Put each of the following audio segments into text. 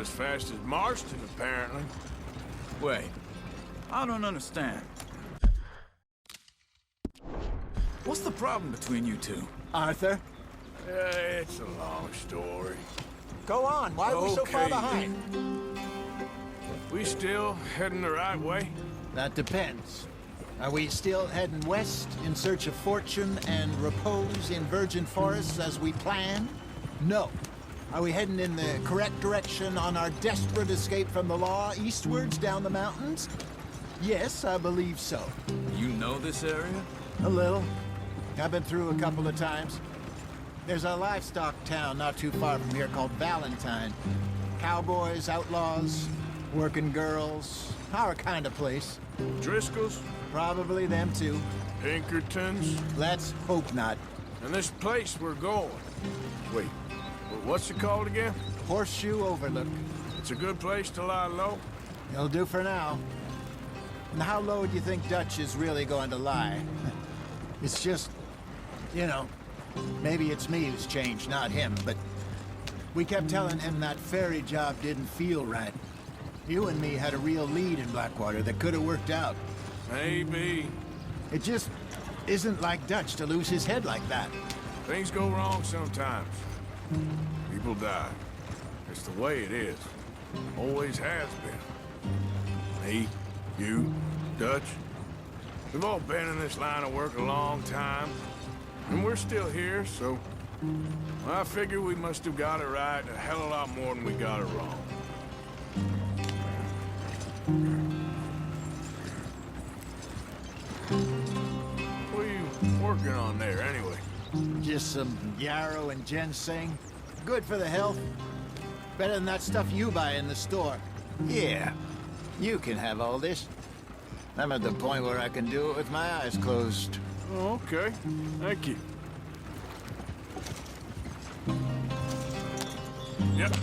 as fast as Marston, apparently. Wait, I don't understand. What's the problem between you two? Arthur? It's a long story. Go on. Why are we so far Okay. behind? We still heading the right way? That depends. Are we still heading west in search of fortune and repose in virgin forests as we planned? No. Are we heading in the correct direction on our desperate escape from the law eastwards down the mountains? Yes, I believe so. You know this area? A little. I've been through a couple of times. There's a livestock town not too far from here called Valentine. Cowboys, outlaws, working girls, our kind of place. Driscoll's? Probably them too. Pinkertons? Let's hope not. And this place we're going. Wait, what's it called again? Horseshoe Overlook. It's a good place to lie low? It'll do for now. And how low do you think Dutch is really going to lie? It's just, you know, maybe it's me who's changed, not him, but we kept telling him that ferry job didn't feel right. You and me had a real lead in Blackwater that could have worked out. Maybe. It just isn't like Dutch to lose his head like that. Things go wrong sometimes. People die. It's the way it is. Always has been. Me, you, Dutch. We've all been in this line of work a long time. And we're still here, so... well, I figure we must have got it right a hell of a lot more than we got it wrong. What are you working on there, anyway? Just some yarrow and ginseng. Good for the health. Better than that stuff you buy in the store. Yeah, you can have all this. I'm at the point where I can do it with my eyes closed. Oh, okay. Thank you. Yep.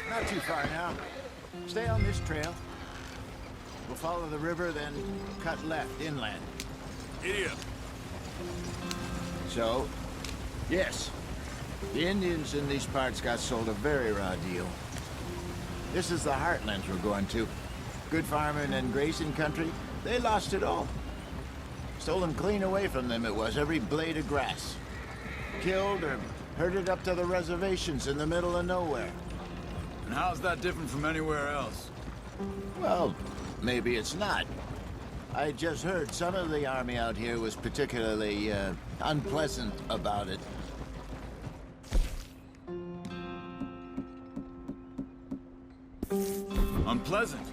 Not too far now. Stay on this trail. We'll follow the river, then cut left inland. Idiot. So, yes, the Indians in these parts got sold a very raw deal. This is the heartlands we're going to. Good farming and grazing country, they lost it all. Stolen clean away from them it was, every blade of grass. Killed or herded up to the reservations in the middle of nowhere. And how's that different from anywhere else? Well, maybe it's not. I just heard some of the army out here was particularly, unpleasant about it. Unpleasant?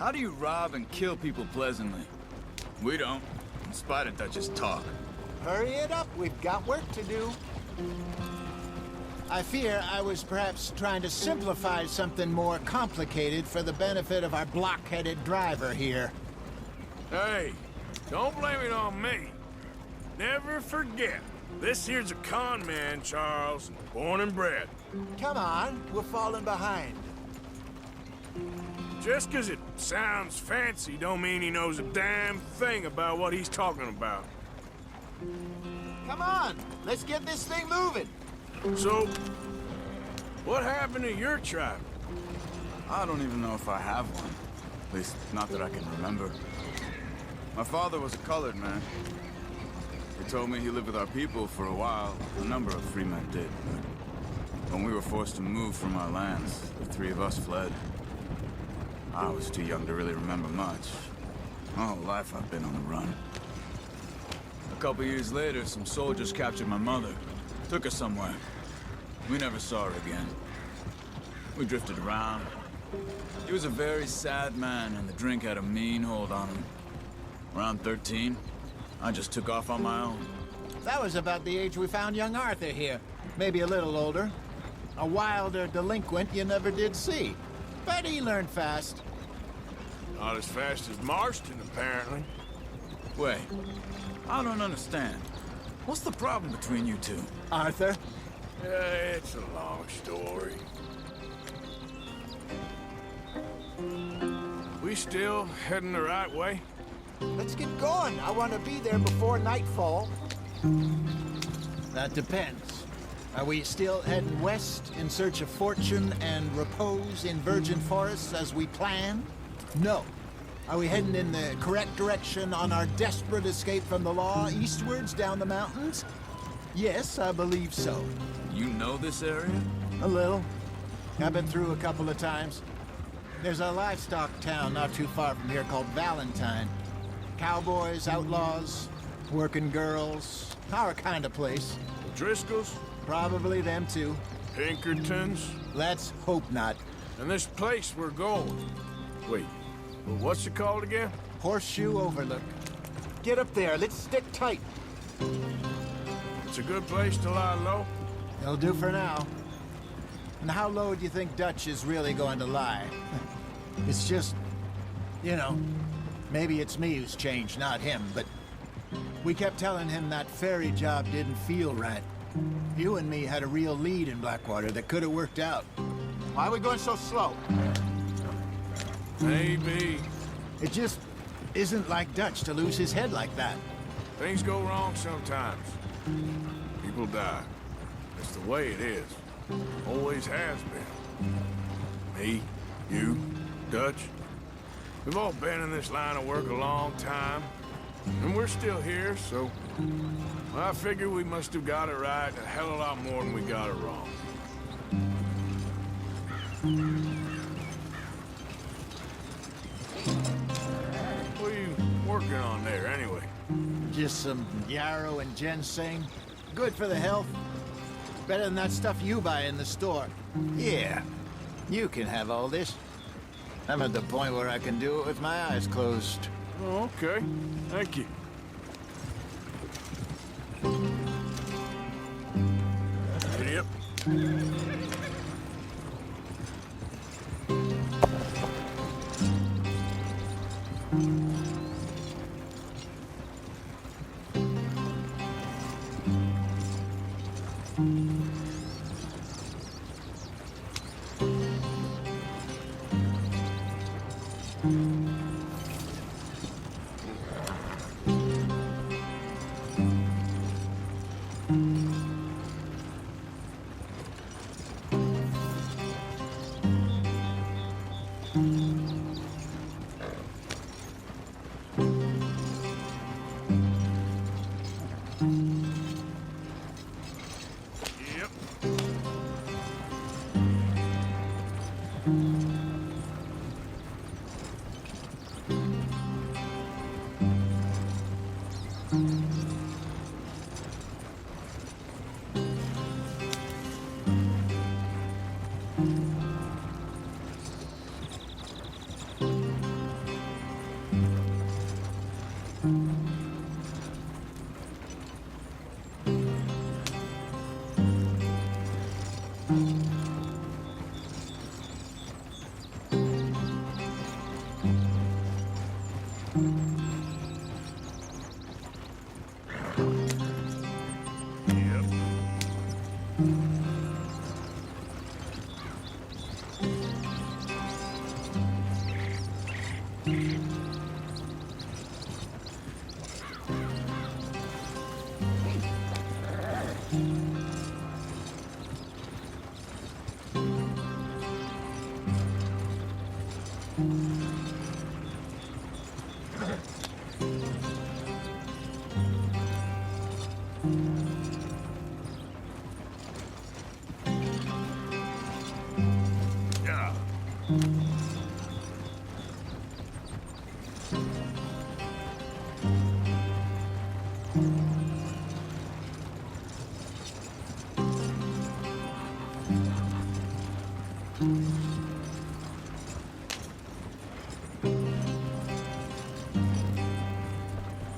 How do you rob and kill people pleasantly? We don't, in spite of Dutch's talk. Hurry it up, we've got work to do. I fear I was perhaps trying to simplify something more complicated for the benefit of our block-headed driver here. Hey, don't blame it on me. Never forget, this here's a con man, Charles, born and bred. Come on, we're falling behind. Just 'cause it sounds fancy don't mean he knows a damn thing about what he's talking about. Come on, let's get this thing moving. So, what happened to your tribe? I don't even know if I have one. At least, not that I can remember. My father was a colored man. He told me he lived with our people for a while. A number of free men did, but when we were forced to move from our lands, the three of us fled. I was too young to really remember much. My whole life I've been on the run. A couple years later, some soldiers captured my mother. Took her somewhere. We never saw her again. We drifted around. He was a very sad man, and the drink had a mean hold on him. Around 13, I just took off on my own. That was about the age we found young Arthur here. Maybe a little older. A wilder delinquent you never did see. But he learned fast. Not as fast as Marston, apparently. Wait, I don't understand. What's the problem between you two? Arthur? It's a long story. We still heading the right way? Let's get going. I want to be there before nightfall. That depends. Are we still heading west in search of fortune and repose in virgin forests as we planned? No. Are we heading in the correct direction on our desperate escape from the law eastwards down the mountains? Yes, I believe so. You know this area? A little. I've been through a couple of times. There's a livestock town not too far from here called Valentine. Cowboys, outlaws, working girls, our kind of place. Driscolls? Probably them too. Pinkertons? Let's hope not. And this place we're going. Wait, well, what's it called again? Horseshoe Overlook. Get up there, let's stick tight. It's a good place to lie low. It'll do for now. And how low do you think Dutch is really going to lie? It's just, you know, maybe it's me who's changed, not him, but we kept telling him that ferry job didn't feel right. You and me had a real lead in Blackwater that could have worked out. Why are we going so slow? Maybe. It just isn't like Dutch to lose his head like that. Things go wrong sometimes. People die. It's the way it is. Always has been. Me, you, Dutch. We've all been in this line of work a long time. And we're still here, so... I figure we must have got it right a hell of a lot more than we got it wrong. What are you working on there, anyway? Just some yarrow and ginseng. Good for the health. Better than that stuff you buy in the store. Yeah, you can have all this. I'm at the point where I can do it with my eyes closed. Oh, okay. Thank you. Giddy up.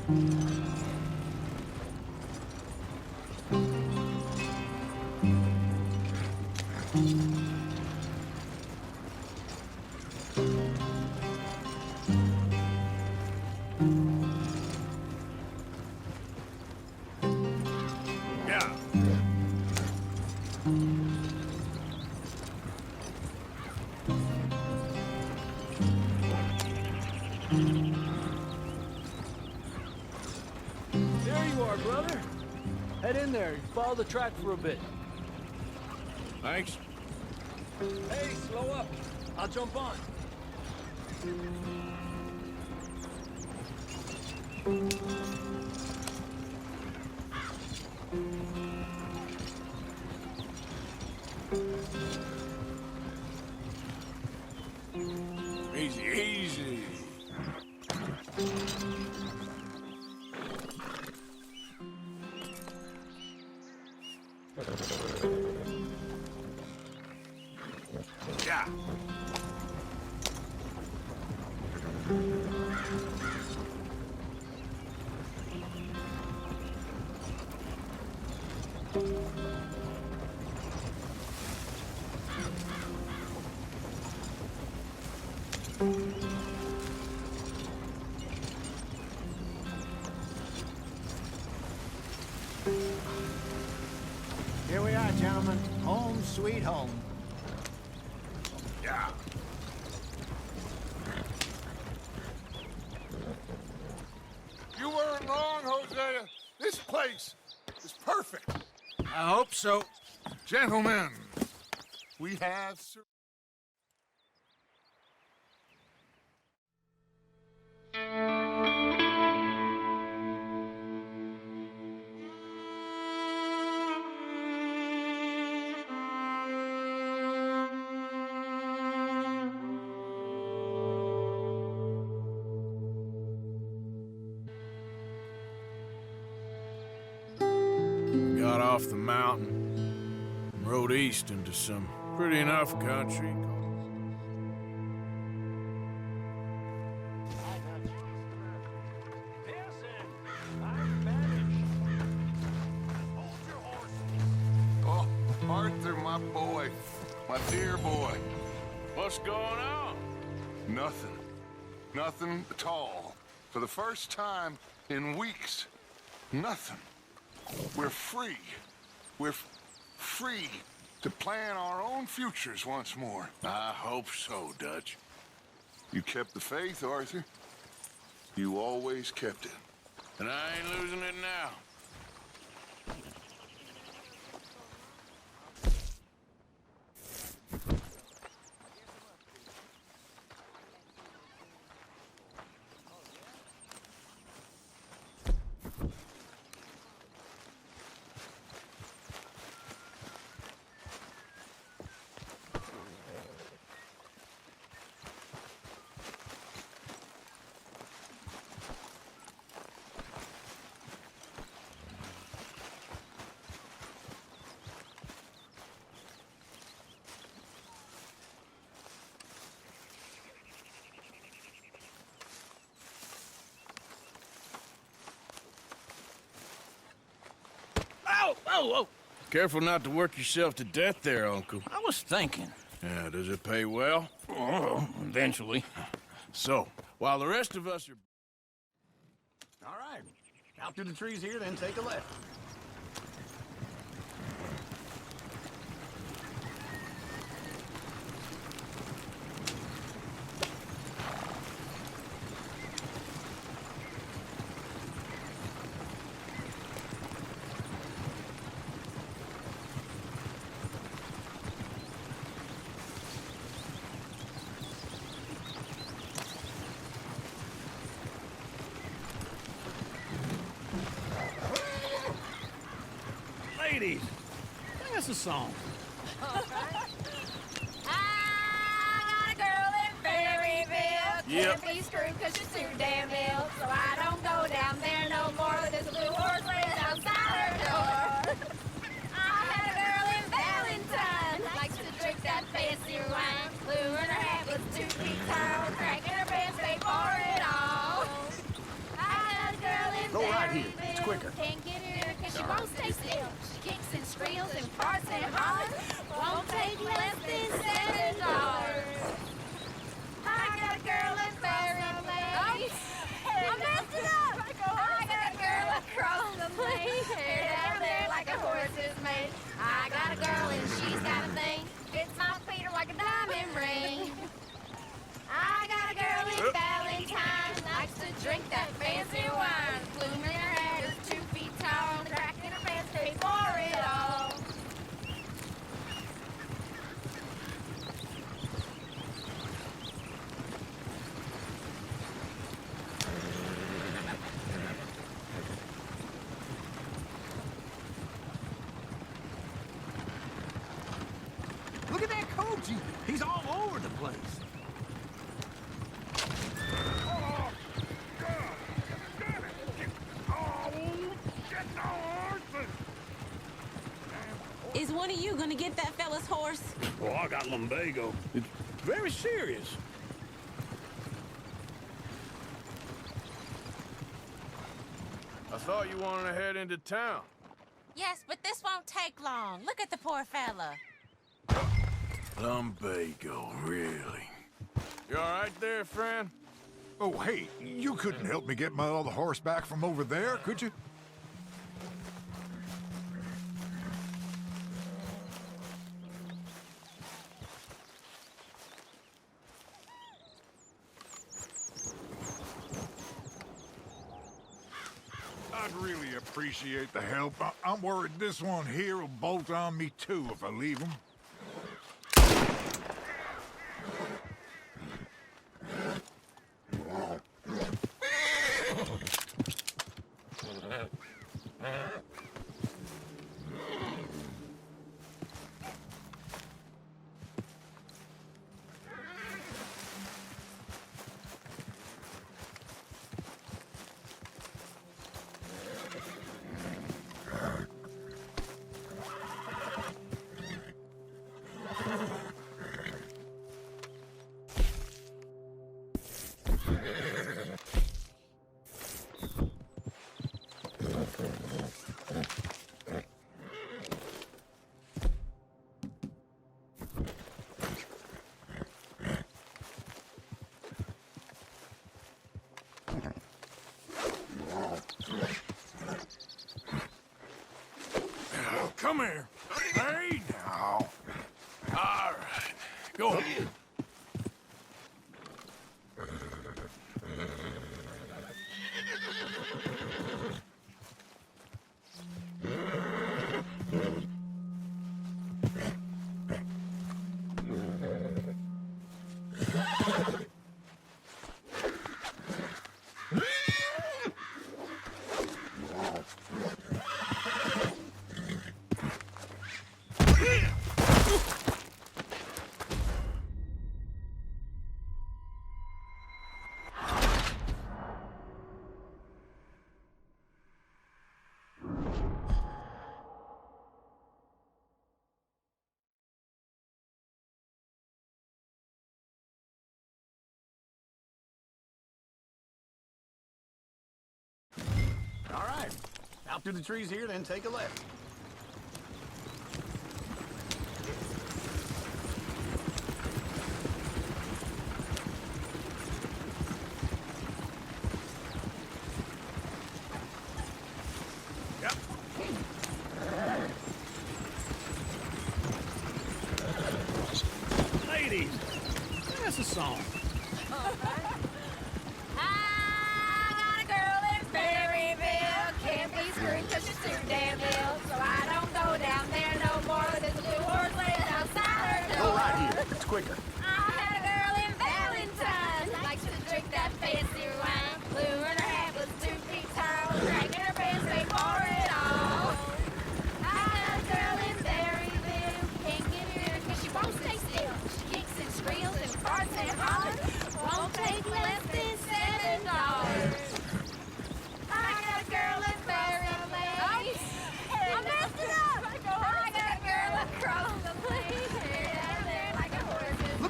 Yeah. There you are, brother. Head in there and follow the track for a bit. Thanks. Hey, slow up. I'll jump on. Easy, easy. Yeah. Here we are, gentlemen. Home sweet home. Yeah. You weren't wrong, Hosea. This place is perfect. I hope so. Gentlemen, we have... Got off the mountain and rode east into some pretty enough country. Oh, Arthur, my boy. My dear boy. What's going on? Nothing. Nothing at all. For the first time in weeks. Nothing. We're free. We're free to plan our own futures once more. I hope so, Dutch. You kept the faith, Arthur. You always kept it. And I ain't losing it now. Whoa! Careful not to work yourself to death there, Uncle. I was thinking. Yeah, does it pay well? Oh, eventually. So, while the rest of us are... All right. Out through the trees here, then take a left. Ladies, sing us a song. I got a girl in Berryville. Yep. Can't be screwed 'cause she's too damn ill. So I don't go down there no more. There's a blue horse raised outside her door. I had a girl in Valentine. Likes to drink that fancy wine. Blue in her hat was 2 feet tall. Cracking her pants, they pour it all. I had a girl in Go right here. It's quicker. Can't get her 'cause she won't stay still. She kicks and squeals and farts and hollers. Won't take less than $7. I got a girl in Berryville. I messed it up. I got a girl across the plain. Hair down there like a horse is made. I got a girl and she's got a thing. Fits my feet are like a diamond ring. I got a girl in Valentine. Likes to drink that fancy wine. Bloom in her hair is 2 feet tall. The crack in her pants pays for it all. Look at that coach. He's all over the place. Is one of you gonna get that fella's horse? Oh, I got lumbago. It's very serious. I thought you wanted to head into town. Yes, but this won't take long. Look at the poor fella. Lumbago, really? You all right there, friend? Oh, hey, you couldn't help me get my other horse back from over there, could you? I'd really appreciate the help. I'm worried this one here will bolt on me too if I leave him. Come here. Hey, now. All right. Go ahead. All right. Out through the trees here, then take a left. Yep. Ladies, that's a song. I got a girl in Berryville. Can't be screwed 'cause she's too damn ill. So I don't go down there no more. There's a blue horse laying outside her door. Go right here. It's quicker. I had a girl in Valentine. Likes to drink that fancy wine. Blue in her hat was 2 feet tall. Crack in her pants, paid for it all. I got a girl in Berryville. Can't get her 'cause she won't stay still. She kicks and squeals and farts and hollers. Won't take less than $7. I got a girl in Berryville. I messed it up. I got a girl across the plain. Hair down there like a horse's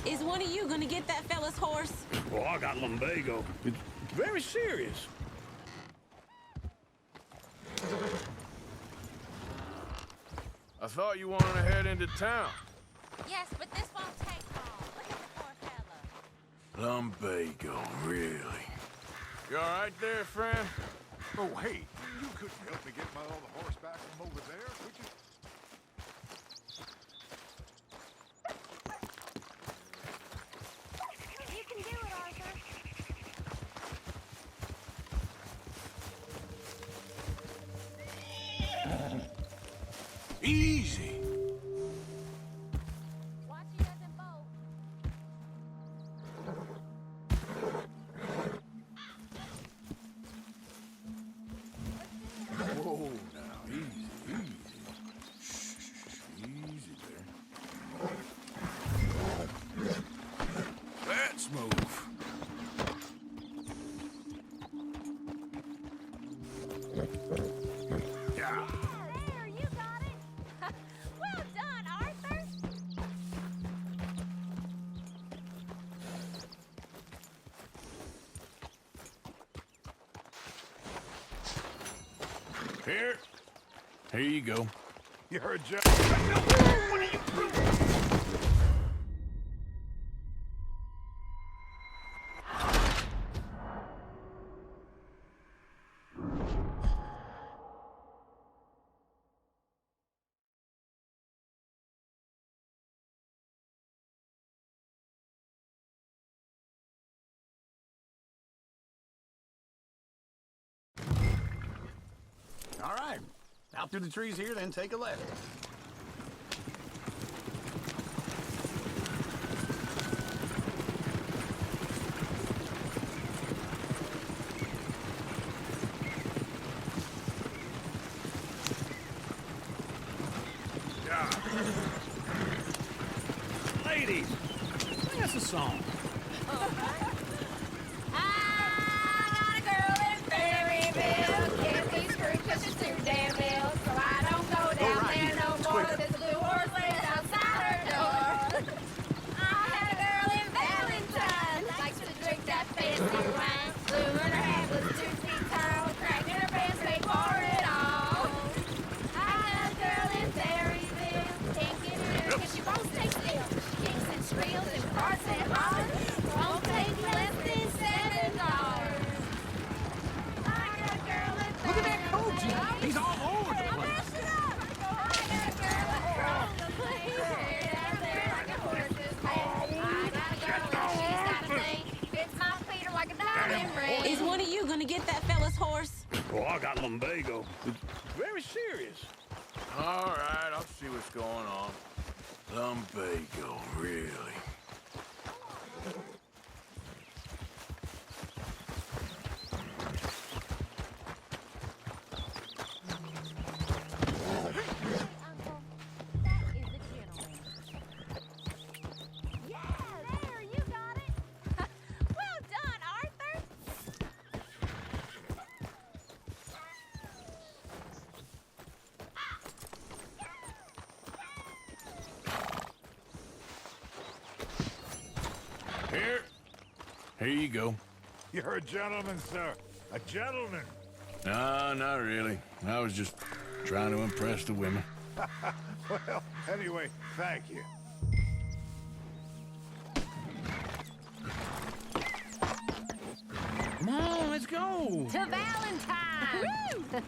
Is one of you gonna get that fella's horse? Well, I got lumbago. It's very serious. I thought you wanted to head into town. Yes, but this won't take long. Look at the poor fella. Lumbago, really? You all right there, friend? Oh, hey, you couldn't help me get my other horse back from over there, could you? You can do it, Arthur. Easy. Watch he doesn't bolt. Whoa, now, easy. Shh, easy there. Let's move. Yeah. There, you got it. Well done, Arthur. Here you go. You heard Jack. All right. Out through the trees here, then take a left. Yeah. Ladies, sing us a song. I got a girl in Berryville. Can't be screwed 'cause she's too damn ill. So I don't go down there no more. There's a blue horse laid outside her door. I had a girl in Valentine. Likes to drink that fancy wine. Blue in her head was 2 feet tall. Cracking her pants, they pour it on. I had a girl in Berryville. Can't get her 'cause she won't stay still. She kicks and squeals and farts and hollers. Won't take less than $7. I got a girl in Look at that coach. He's all over the I place. messed it up. I got a girl across the place. Out there like a horse's head. I got a girl and she's got a thing. Fits my feet like a diamond ring. Is one of you gonna get that fella's horse? Well, I got lumbago. It's very serious. All right, I'll see what's going on. Lumbago, really? Uncle, that is a gentleman. Yeah, there, you got it. Well done, Arthur. Here you go. You're a gentleman, sir. A gentleman. No, not really. I was just trying to impress the women. Well, anyway, thank you. Come on, let's go. To Valentine.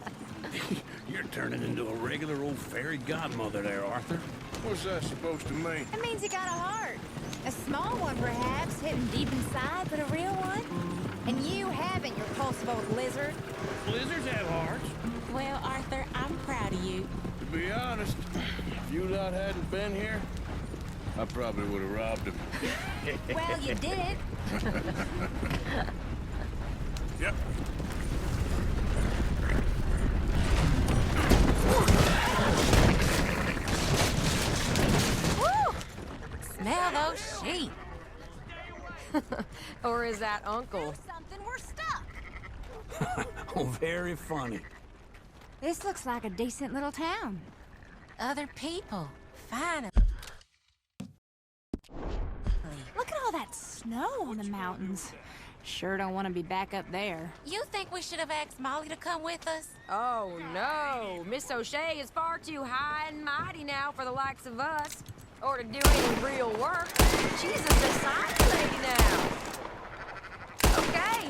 You're turning into a regular old fairy godmother there, Arthur. What's that supposed to mean? It means you got a heart. A small one, perhaps, hidden deep inside, but a real one. And you haven't, you repulsive old lizard. Lizards have hearts. Well, Arthur, I'm proud of you. To be honest, if you lot hadn't been here, I probably would have robbed him. Well, you did it. Yep. Woo! Smell those sheep. Or is that Uncle? Something, we're stuck. Oh, very funny. This looks like a decent little town. Other people. Fine. snow on the mountains. Sure don't want to be back up there. You think we should have asked Molly to come with us? Oh, no. Miss O'Shea is far too high and mighty now for the likes of us. Or to do any real work. She's a society lady now. Okay.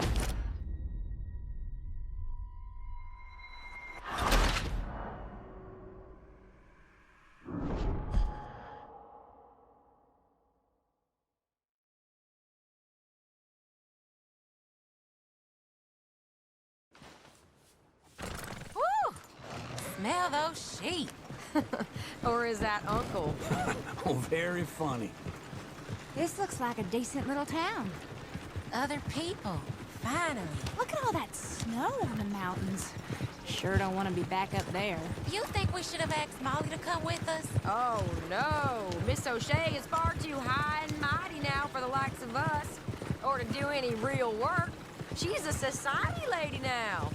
Woo! Smell those sheep. Or is that Uncle? Oh, very funny. This looks like a decent little town. Other people. Finally. Look at all that snow on the mountains. Sure don't want to be back up there. You think we should have asked Molly to come with us? Oh, no. Miss O'Shea is far too high and mighty now for the likes of us. Or to do any real work. She's a society lady now.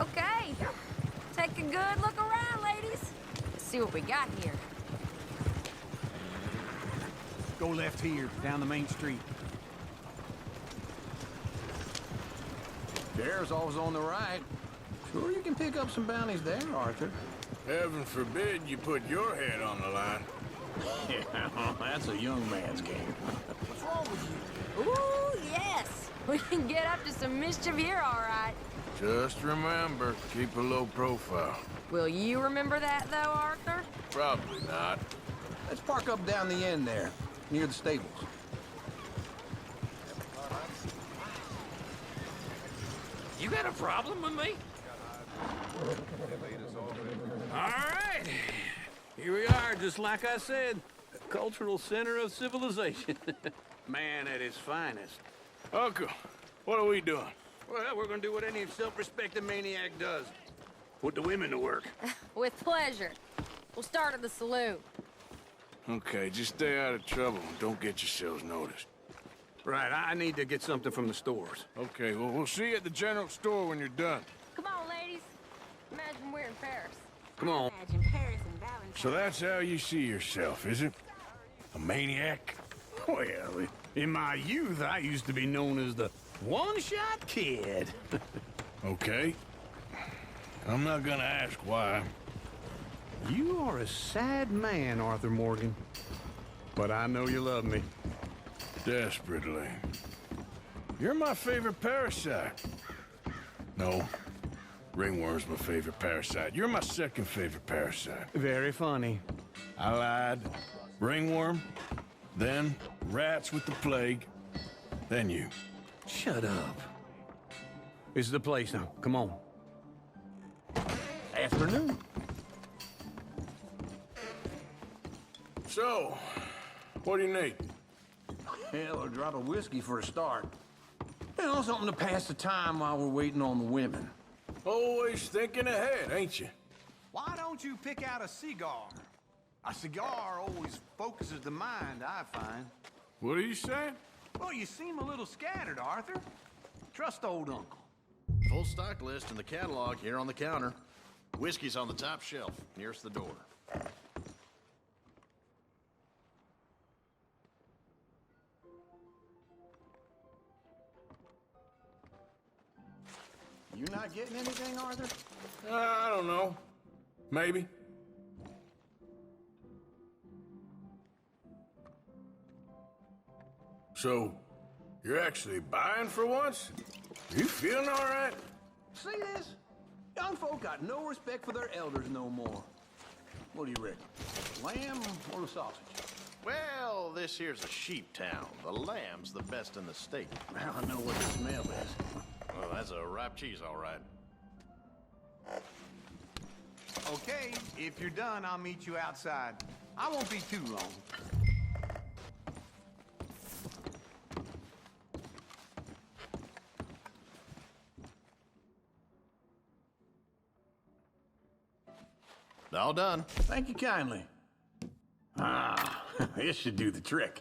Okay. Take a good look around, ladies. See what we got here. Go left here, down the main street. Bear's always on the right. Sure you can pick up some bounties there, Arthur. Heaven forbid you put your head on the line. Yeah, that's a young man's game. What's wrong with you? Ooh, yes. We can get up to some mischief here, all right. Just remember, keep a low profile. Will you remember that, though, Arthur? Probably not. Let's park up down the end there, near the stables. You got a problem with me? All right. Here we are, just like I said. A cultural center of civilization. Man at his finest. Uncle, what are we doing? Well, we're gonna do what any self-respecting maniac does. Put the women to work. With pleasure. We'll start at the saloon. Okay, just stay out of trouble and don't get yourselves noticed. Right, I need to get something from the stores. Okay, well, we'll see you at the general store when you're done. Come on, ladies. Imagine we're in Paris. Come on. Imagine Paris and Valentine. So that's how you see yourself, is it? A maniac? Well, in my youth, I used to be known as the one-shot kid. Okay. I'm not gonna ask why. You are a sad man, Arthur Morgan. But I know you love me. Desperately. You're my favorite parasite. No. Ringworm's my favorite parasite. You're my second favorite parasite. Very funny. I lied. Ringworm, then rats with the plague, then you. Shut up. This is the place now. Come on. Afternoon. So, what do you need? Hell, a drop of whiskey for a start. You know, something to pass the time while we're waiting on the women. Always thinking ahead, ain't you? Why don't you pick out a cigar? A cigar always focuses the mind, I find. What are you saying? Well, you seem a little scattered, Arthur. Trust old Uncle. Full stock list in the catalog here on the counter. Whiskey's on the top shelf, nearest the door. You not getting anything, Arthur? I don't know. Maybe. So, you're actually buying for once? You feeling all right? See this? Young folk got no respect for their elders no more. What do you reckon? Lamb or the sausage? Well, this here's a sheep town. The lamb's the best in the state. Now I know what the smell is. Well, that's a ripe cheese, all right. Okay, if you're done, I'll meet you outside. I won't be too long. All done. Thank you kindly. Ah, this should do the trick.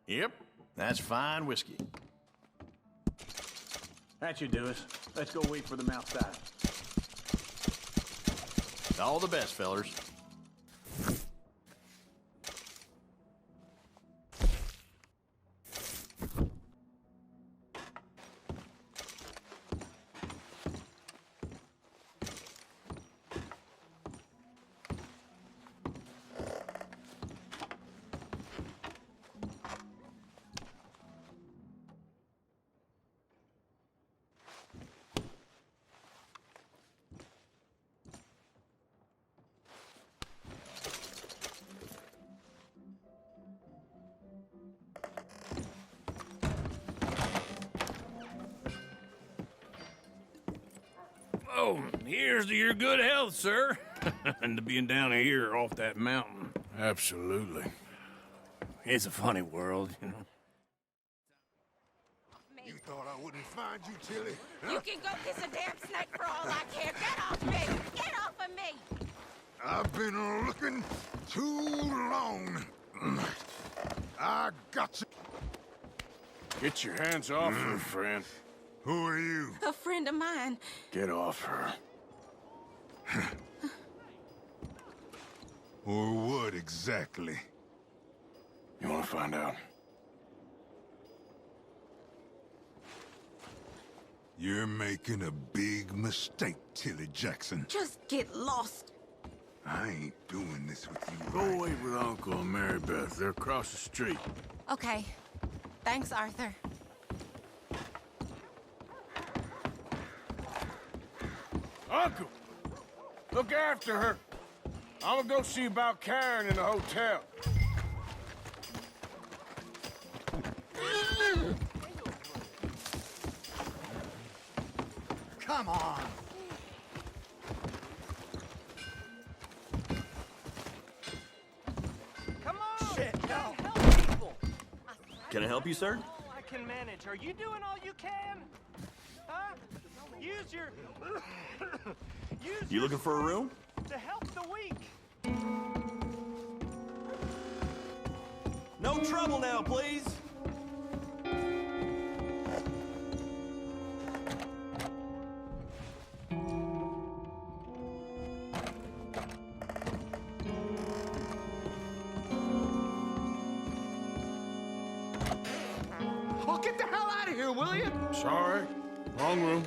Yep, that's fine whiskey. That should do us. Let's go wait for them outside. All the best, fellers. So, here's to your good health, sir. And to being down here off that mountain. Absolutely. It's a funny world, you know. You thought I wouldn't find you, Tilly? You can go kiss a damn snake for all I care. Get off me! Get off of me! I've been looking too long. I got you. Get your hands off her, friend. Who are you? A friend of mine. Get off her. Or what exactly? You want to find out? You're making a big mistake, Tilly Jackson. Just get lost. I ain't doing this with you. Go wait with Uncle and Mary Beth. They're across the street. Okay. Thanks, Arthur. Uncle! Look after her. I'm gonna go see about Karen in the hotel. Come on. Come on! Shit, you gotta no. help people. Can I help you, sir? Oh, I can manage. Are you doing all you can? Huh? Use your... Use You your looking for a room? to help the weak. No trouble now, please. Oh, get the hell out of here, will you? Sorry. Wrong room.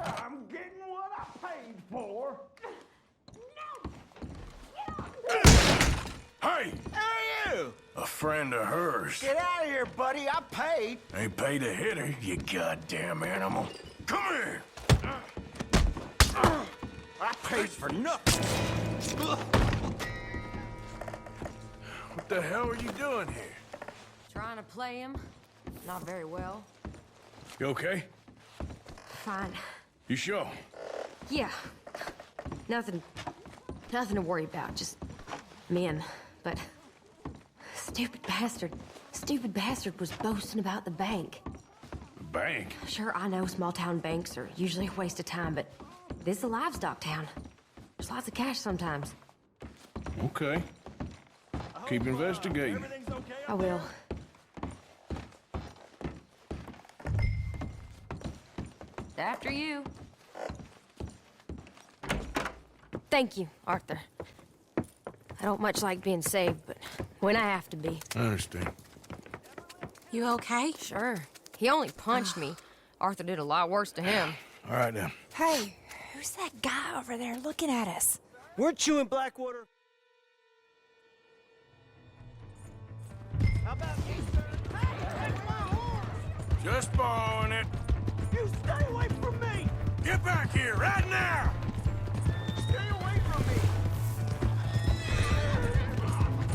I'm getting what I paid for. Hey! Hey, you! A friend of hers. Get out of here, buddy. I paid. Ain't paid to hit her, you goddamn animal. Come here! I paid for nothing. What the hell are you doing here? Trying to play him. Not very well. You okay? Fine. You sure? Yeah. Nothing to worry about. Just men. But stupid bastard was boasting about the bank. The bank? Sure, I know small town banks are usually a waste of time, but this is a livestock town. There's lots of cash sometimes. Okay. Keep investigating. Everything's okay? I will. After you. Thank you, Arthur. I don't much like being saved, but when I have to be. I understand. You okay? Sure. He only punched me. Arthur did a lot worse to him. All right, then. Hey, who's that guy over there looking at us? Weren't you in Blackwater? How about you, sir? Hey, take my horse! Just borrowing it. You stay away from me! Get back here, right now! Stay away from me!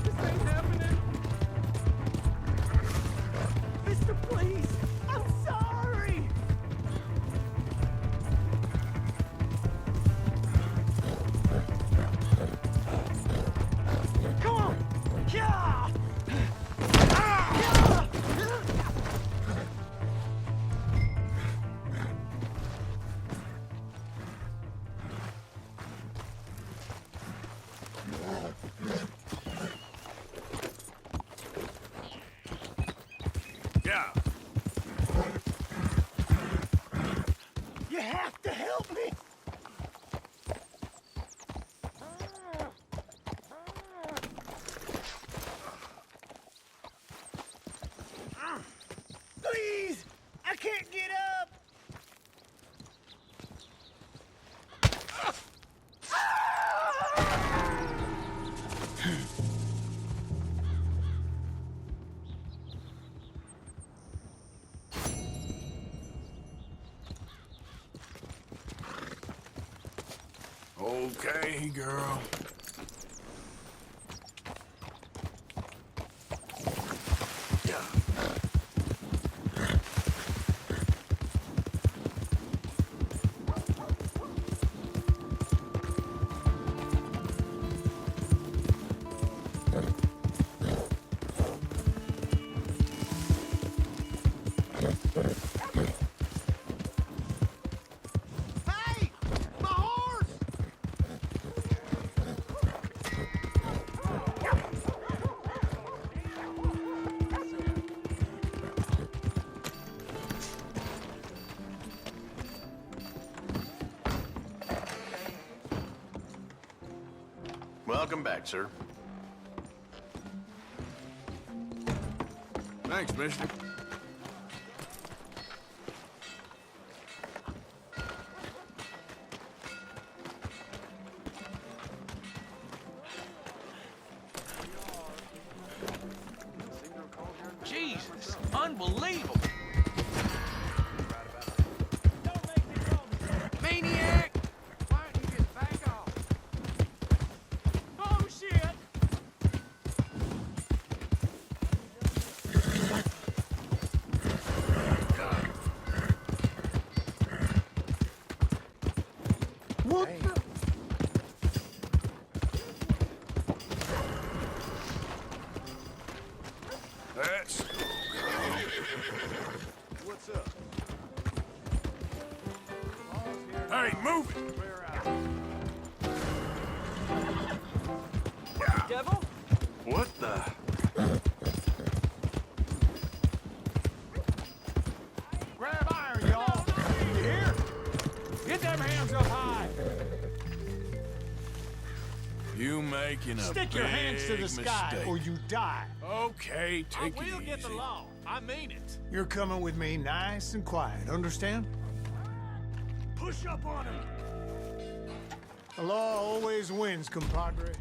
This ain't happening! Mister, please! I'm sorry! Come on! Yeah! Yeah. You have to help me! Please! I can't get up! Okay, girl. Hey! My horse! Welcome back, sir. Thanks, mister. Jesus, unbelievable. Maniac! Why don't you just back off? Oh, shit. What the? That's... What's up? Hey, move it! Devil? What the? Grab iron, y'all! You hear? Get them hands up high! You making a Stick your hands to the sky mistake. or you die. Okay, take it We'll get the easy. law. I mean it. You're coming with me nice and quiet, understand? Push up on him. The law always wins, compadre.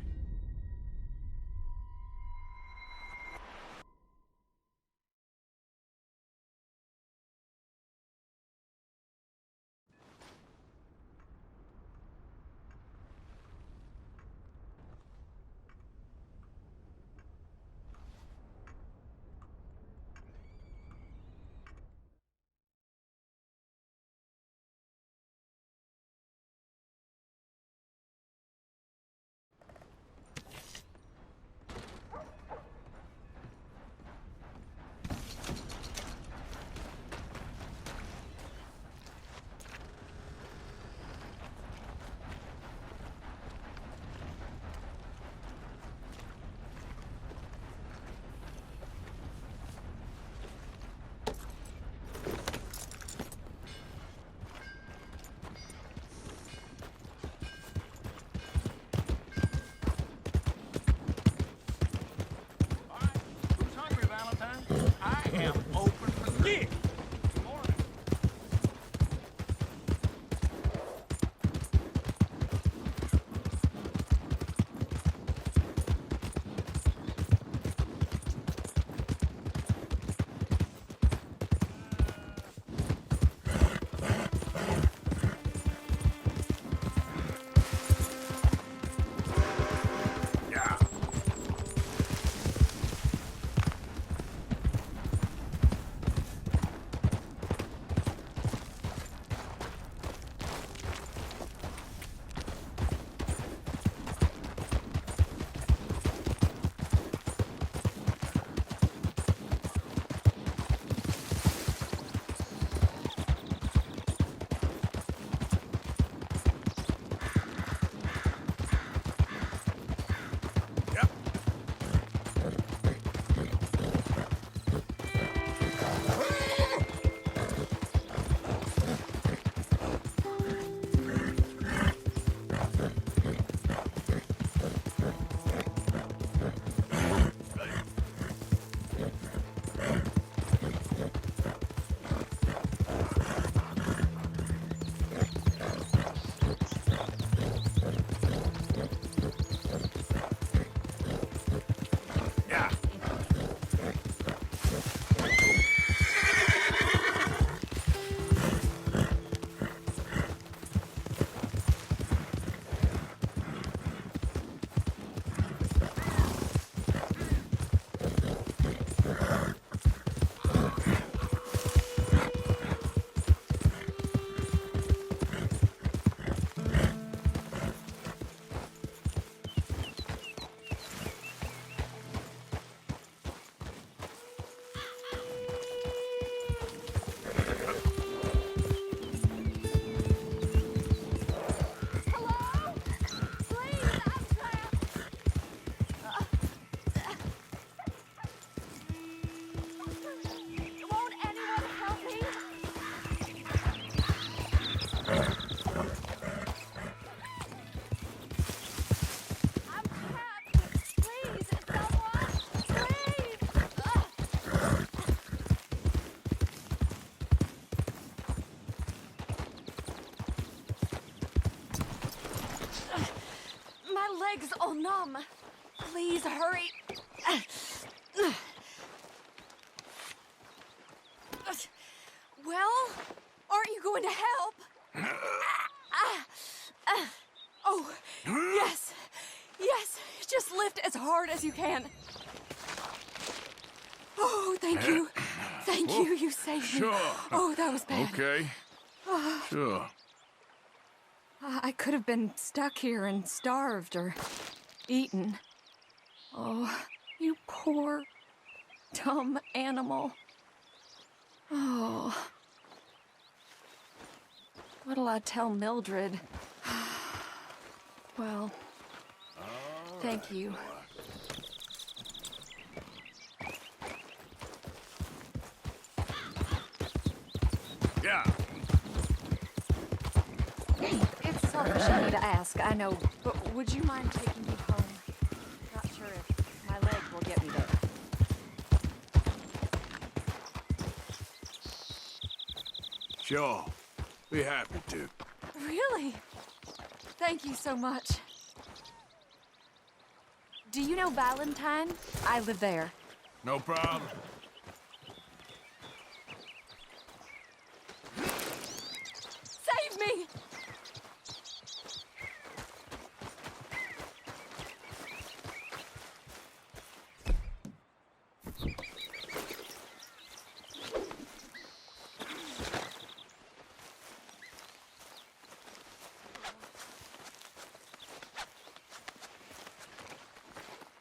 Please, someone, please! My leg's all numb. Please hurry. Well, aren't you going to help? Oh, yes. Yes, just lift as hard as you can. Oh, thank you. Thank you, you saved me. Sure. Oh, that was bad. Okay. Sure. I could have been stuck here and starved or eaten. Oh, you poor, dumb animal. Oh. What'll I tell Mildred? Well, thank you. Yeah. It's selfish of me to ask, I know, but would you mind taking me home? Not sure if my leg will get me there. Sure. Be happy to. Really? Thank you so much. Do you know Valentine? I live there. No problem. Save me!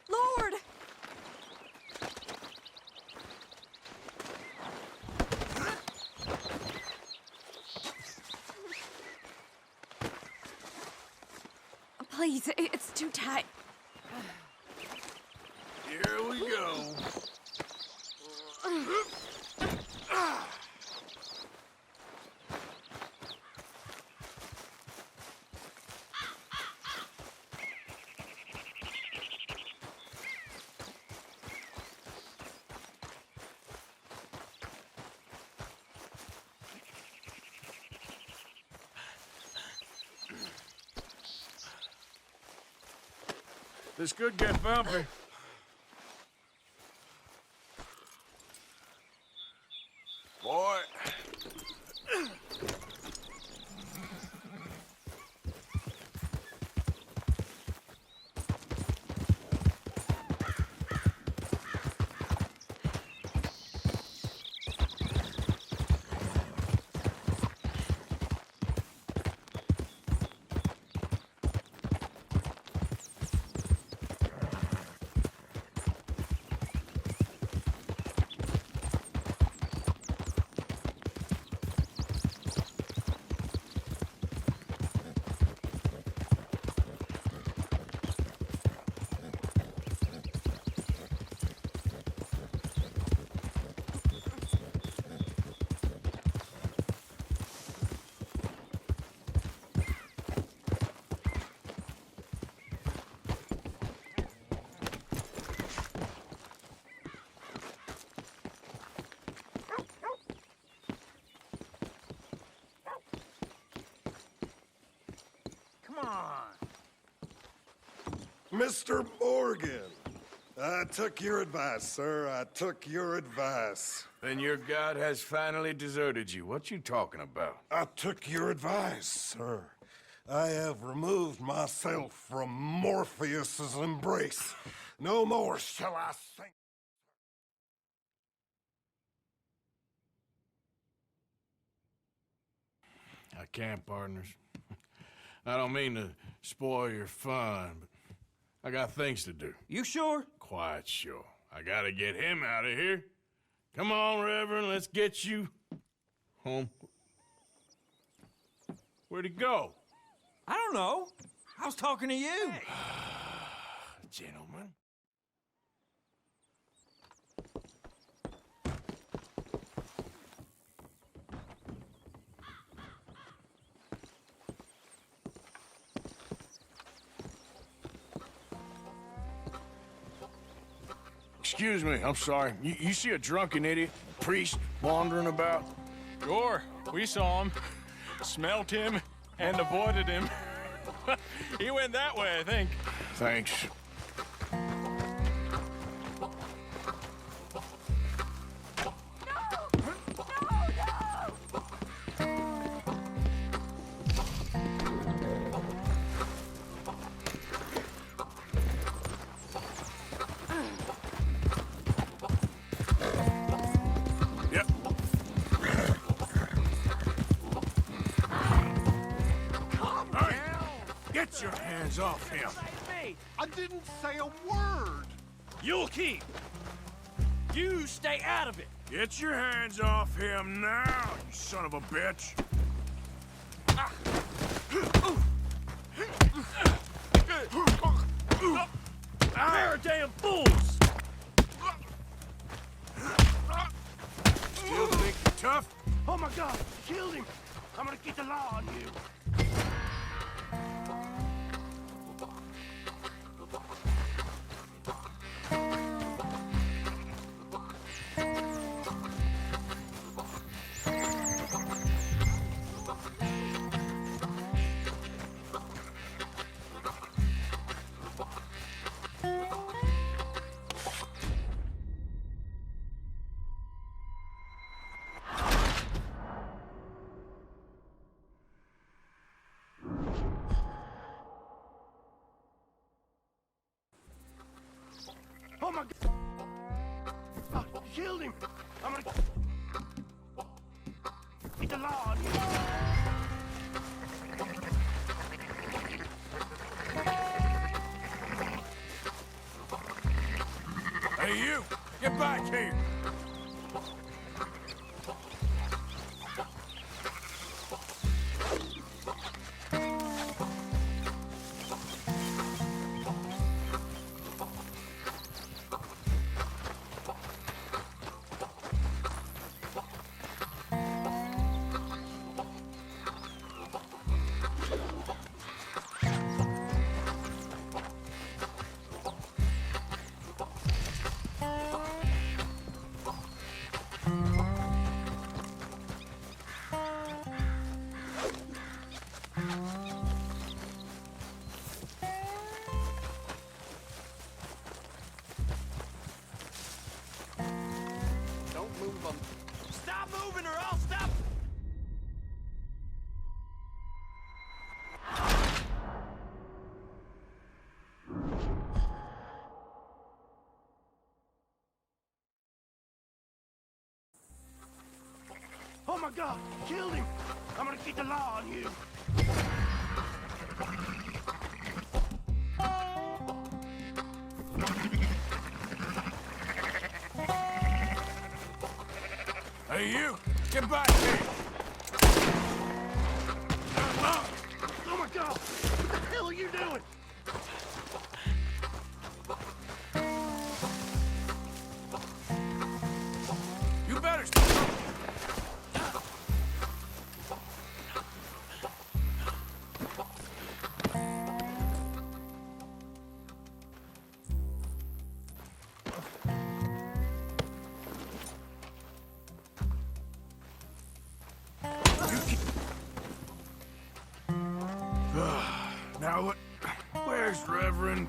Lord! Please, it's too tight. Here we go. This could get bumpy. Boy. Come on. Mr. Morgan, I took your advice, sir. I took your advice. Then your god has finally deserted you. What you talking about? I took your advice, sir. I have removed myself from Morpheus's embrace. No more shall I sink. I can't, partners. I don't mean to spoil your fun, but I got things to do. You sure? Quite sure. I gotta get him out of here. Come on, Reverend, let's get you home. Where'd he go? I don't know. I was talking to you. Gentlemen. Excuse me, I'm sorry. You see a drunken idiot, priest, wandering about? Sure, we saw him, smelt him, and avoided him. He went that way, I think. Thanks. Get your hands off him. I didn't say a word. You'll keep. You stay out of it. Get your hands off him now, you son of a bitch. They're damn fools. Still think you're tough? Oh my God, you killed him. I'm gonna get the law on you. Oh my God! Oh, you killed him! I'm gonna get the law on you. Hey, you! Get back here! Don't move them. Stop moving or I'll stop. Oh my God, you killed him. I'm gonna get the law on you. Hey, you! Get back here! Oh my God! What the hell are you doing? You better stop! Now, where's Reverend?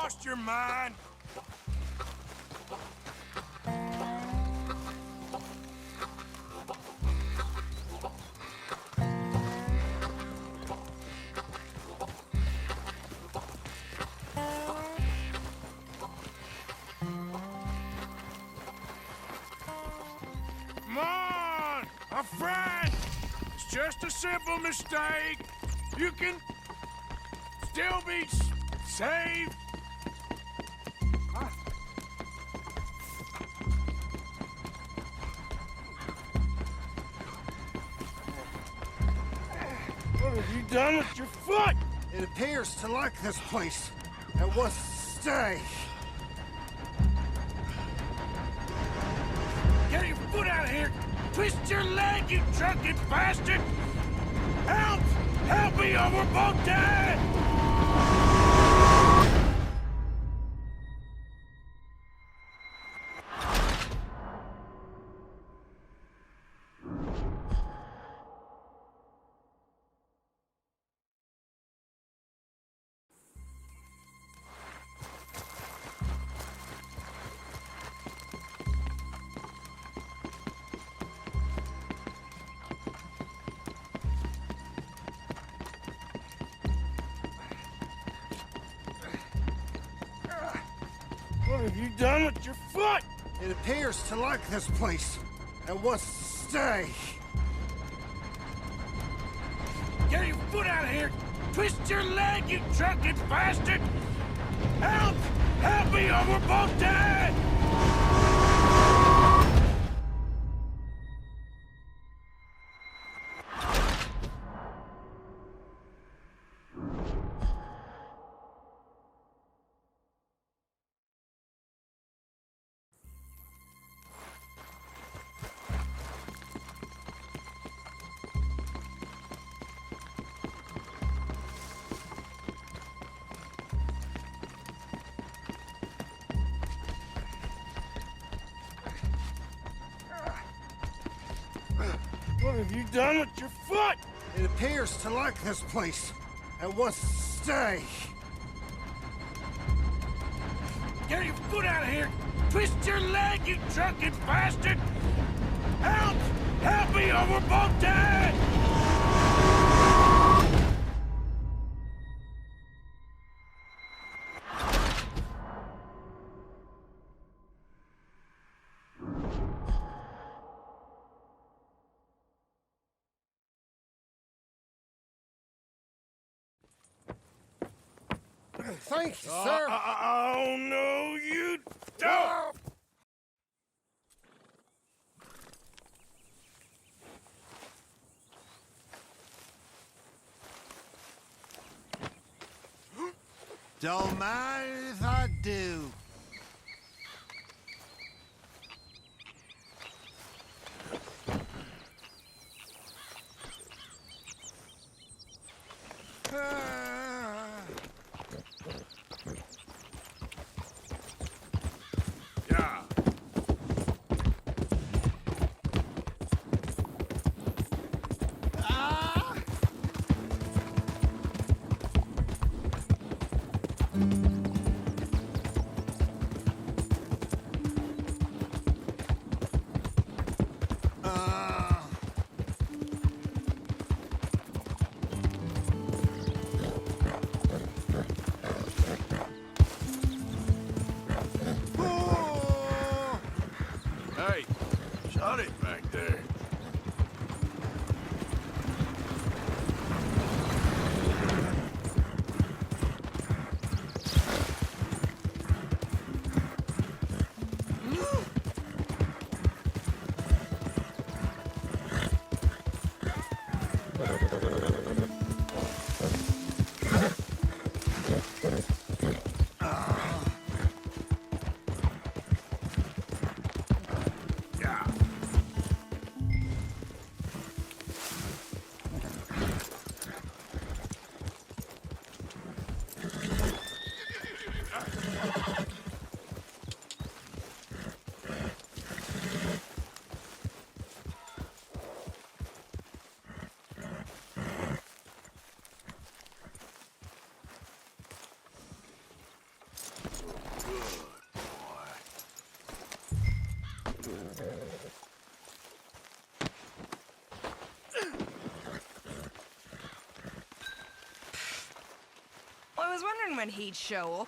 lost your mind? Come on, my friend. It's just a simple mistake. You can still be saved. What have you done with your foot? It appears to like this place and wants to stay. Get your foot out of here! Twist your leg, you drunken bastard! Help! Help me or we're both dead! What have you done with your foot? It appears to like this place and wants to stay. Get your foot out of here! Twist your leg, you drunken bastard! Help! Help me or we're both dead! What have you done with your foot? It appears to like this place and wants to stay. Get your foot out of here! Twist your leg, you drunken bastard! Help! Help me or we're both dead! Thank you, sir. Oh, no, you don't! Don't mind if I do. Yeah. Well, I was wondering when he'd show up.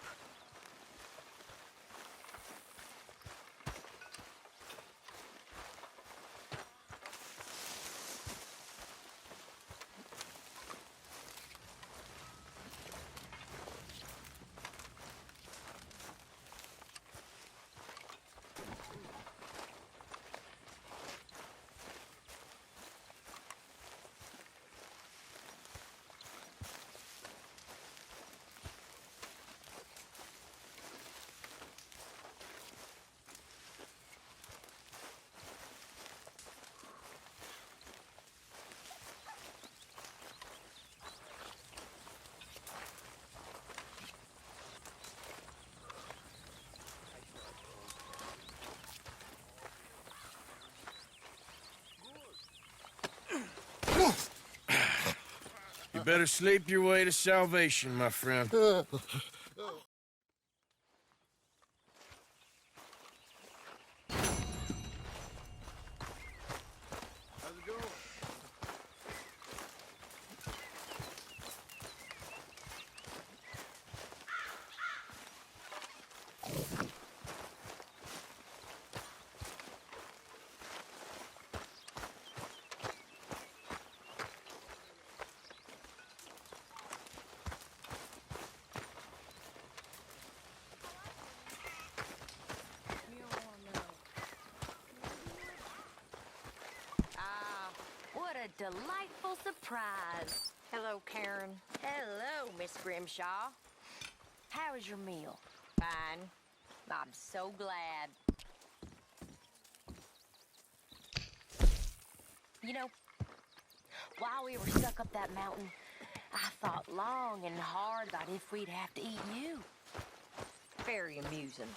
You better sleep your way to salvation, my friend. What a delightful surprise. Hello, Karen. Hello, Miss Grimshaw. How was your meal? Fine. I'm so glad. You know, while we were stuck up that mountain, I thought long and hard about if we'd have to eat you. Very amusing.